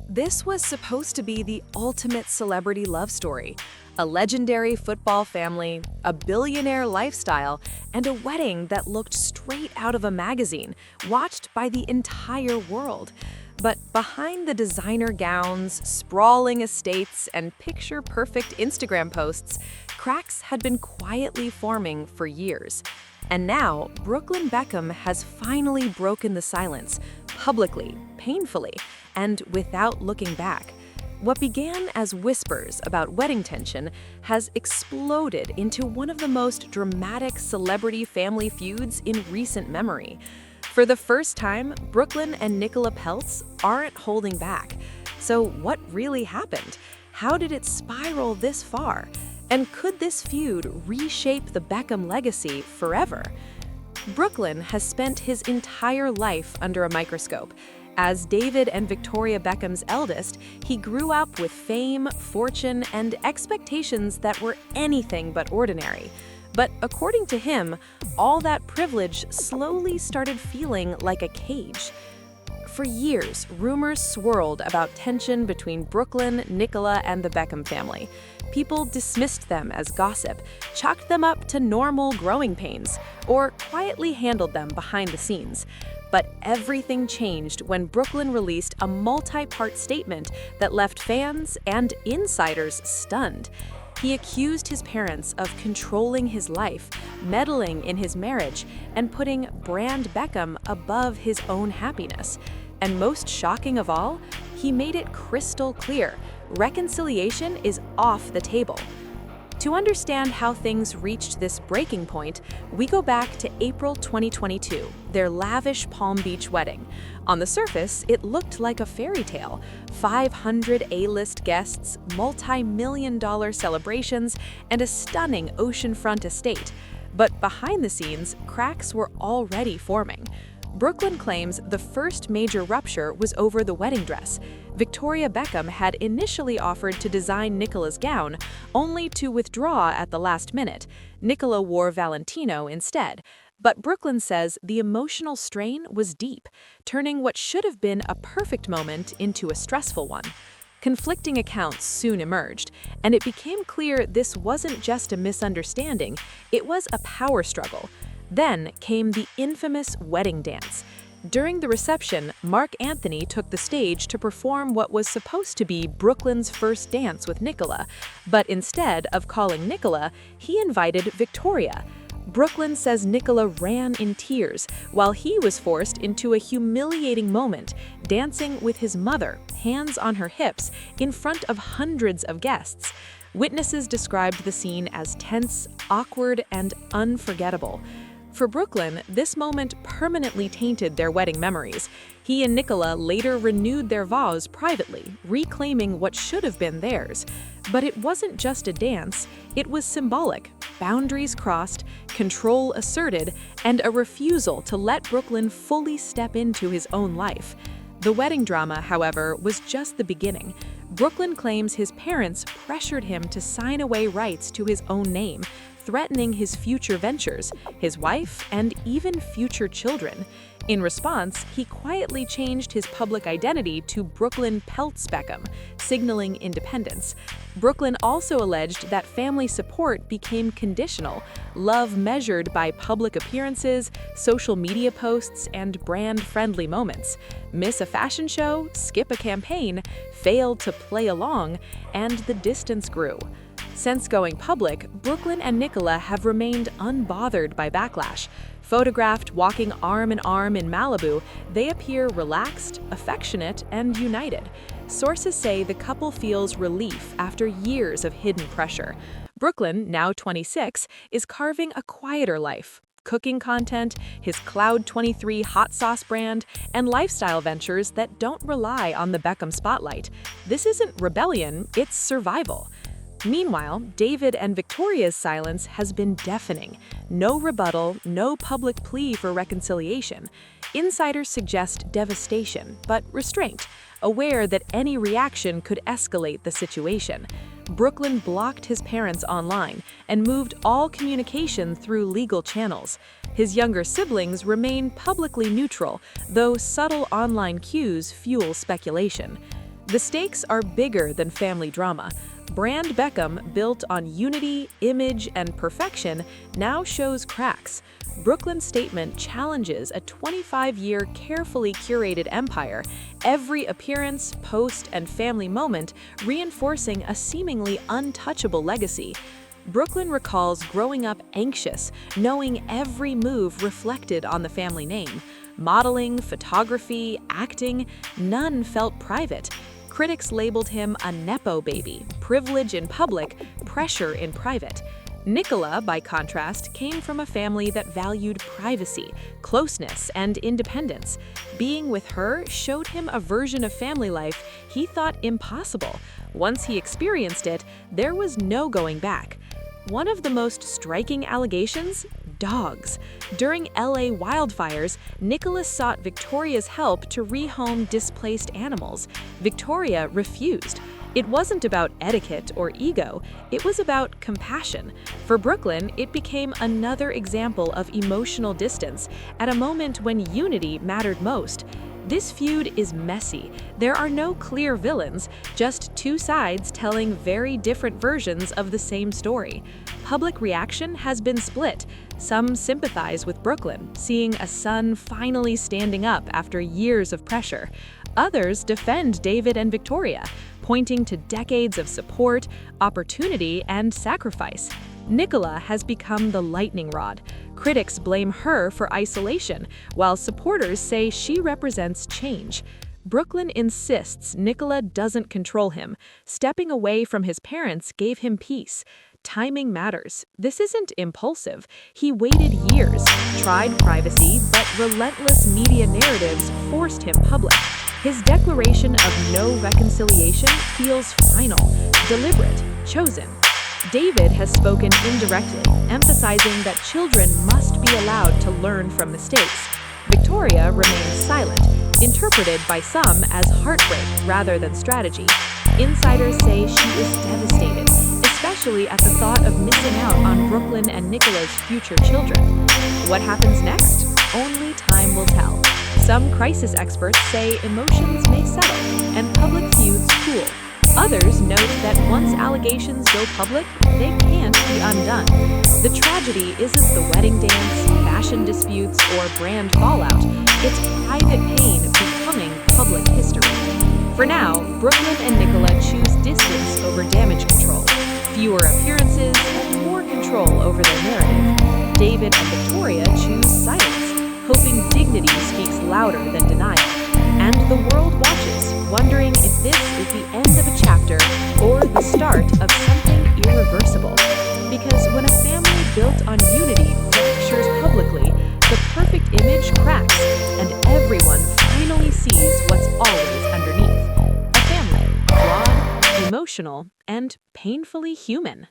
This was supposed to be the ultimate celebrity love story. A legendary football family, a billionaire lifestyle, and a wedding that looked straight out of a magazine, watched by the entire world. But behind the designer gowns, sprawling estates, and picture-perfect Instagram posts, cracks had been quietly forming for years. And now, Brooklyn Beckham has finally broken the silence, publicly, painfully, and without looking back. What began as whispers about wedding tension has exploded into one of the most dramatic celebrity family feuds in recent memory. For the first time, Brooklyn and Nicola Peltz aren't holding back. So what really happened? How did it spiral this far? And could this feud reshape the Beckham legacy forever? Brooklyn has spent his entire life under a microscope. As David and Victoria Beckham's eldest, he grew up with fame, fortune, and expectations that were anything but ordinary. But according to him, all that privilege slowly started feeling like a cage. For years, rumors swirled about tension between Brooklyn, Nicola, and the Beckham family. People dismissed them as gossip, chalked them up to normal growing pains, or quietly handled them behind the scenes. But everything changed when Brooklyn released a multi-part statement that left fans and insiders stunned. He accused his parents of controlling his life, meddling in his marriage, and putting brand Beckham above his own happiness. And most shocking of all, he made it crystal clear: reconciliation is off the table. To understand how things reached this breaking point, we go back to April 2022, their lavish Palm Beach wedding. On the surface, it looked like a fairy tale: 500 A-list guests, multi-million-dollar celebrations, and a stunning oceanfront estate. But behind the scenes, cracks were already forming. Brooklyn claims the first major rupture was over the wedding dress. Victoria Beckham had initially offered to design Nicola's gown, only to withdraw at the last minute. Nicola wore Valentino instead. But Brooklyn says the emotional strain was deep, turning what should have been a perfect moment into a stressful one. Conflicting accounts soon emerged, and it became clear this wasn't just a misunderstanding, it was a power struggle. Then came the infamous wedding dance. During the reception, Mark Anthony took the stage to perform what was supposed to be Brooklyn's first dance with Nicola, but instead of calling Nicola, he invited Victoria. Brooklyn says Nicola ran in tears, while he was forced into a humiliating moment, dancing with his mother, hands on her hips, in front of hundreds of guests. Witnesses described the scene as tense, awkward, and unforgettable. For Brooklyn, this moment permanently tainted their wedding memories. He and Nicola later renewed their vows privately, reclaiming what should have been theirs. But it wasn't just a dance, it was symbolic: boundaries crossed, control asserted, and a refusal to let Brooklyn fully step into his own life. The wedding drama, however, was just the beginning. Brooklyn claims his parents pressured him to sign away rights to his own name, threatening his future ventures, his wife, and even future children. In response, he quietly changed his public identity to Brooklyn Peltz Beckham, signaling independence. Brooklyn also alleged that family support became conditional, love measured by public appearances, social media posts, and brand-friendly moments. Miss a fashion show, skip a campaign, fail to play along, and the distance grew. Since going public, Brooklyn and Nicola have remained unbothered by backlash. Photographed walking arm in arm in Malibu, they appear relaxed, affectionate, and united. Sources say the couple feels relief after years of hidden pressure. Brooklyn, now 26, is carving a quieter life. Cooking content, his Cloud 23 hot sauce brand, and lifestyle ventures that don't rely on the Beckham spotlight. This isn't rebellion, it's survival. Meanwhile, David and Victoria's silence has been deafening. No rebuttal, no public plea for reconciliation. Insiders suggest devastation, but restraint, aware that any reaction could escalate the situation. Brooklyn blocked his parents online and moved all communication through legal channels. His younger siblings remain publicly neutral, though subtle online cues fuel speculation. The stakes are bigger than family drama. Brand Beckham, built on unity, image, and perfection, now shows cracks. Brooklyn's statement challenges a 25-year carefully curated empire, every appearance, post, and family moment reinforcing a seemingly untouchable legacy. Brooklyn recalls growing up anxious, knowing every move reflected on the family name. Modeling, photography, acting, none felt private. Critics labeled him a Nepo baby, privilege in public, pressure in private. Nicola, by contrast, came from a family that valued privacy, closeness, and independence. Being with her showed him a version of family life he thought impossible. Once he experienced it, there was no going back. One of the most striking allegations? Dogs. During LA wildfires, Nicholas sought Victoria's help to rehome displaced animals. Victoria refused. It wasn't about etiquette or ego, it was about compassion. For Brooklyn, it became another example of emotional distance at a moment when unity mattered most. This feud is messy. There are no clear villains, just two sides telling very different versions of the same story. Public reaction has been split. Some sympathize with Brooklyn, seeing a son finally standing up after years of pressure. Others defend David and Victoria, pointing to decades of support, opportunity, and sacrifice. Nicola has become the lightning rod. Critics blame her for isolation, while supporters say she represents change. Brooklyn insists Nicola doesn't control him. Stepping away from his parents gave him peace. Timing matters. This isn't impulsive. He waited years, tried privacy, but relentless media narratives forced him public. His declaration of no reconciliation feels final, deliberate, chosen. David has spoken indirectly, emphasizing that children must be allowed to learn from mistakes. Victoria remains silent, interpreted by some as heartbreak rather than strategy. Insiders say she is devastated, especially at the thought of missing out on Brooklyn and Nicola's future children. What happens next? Only time will tell. Some crisis experts say emotions may settle and public feuds cool. Others note that once allegations go public, they can't be undone. The tragedy isn't the wedding dance, fashion disputes, or brand fallout. It's private pain becoming public history. For now, Brooklyn and Nicola choose distance over damage control, fewer appearances, and more control over their narrative. David and Victoria choose silence, hoping dignity speaks louder than denial. And the world watches, wondering if this is the end of a chapter or the start of something irreversible. Because when a family built on unity fractures publicly, the perfect image cracks, and everyone finally sees what's always underneath. A family, flawed, emotional, and painfully human.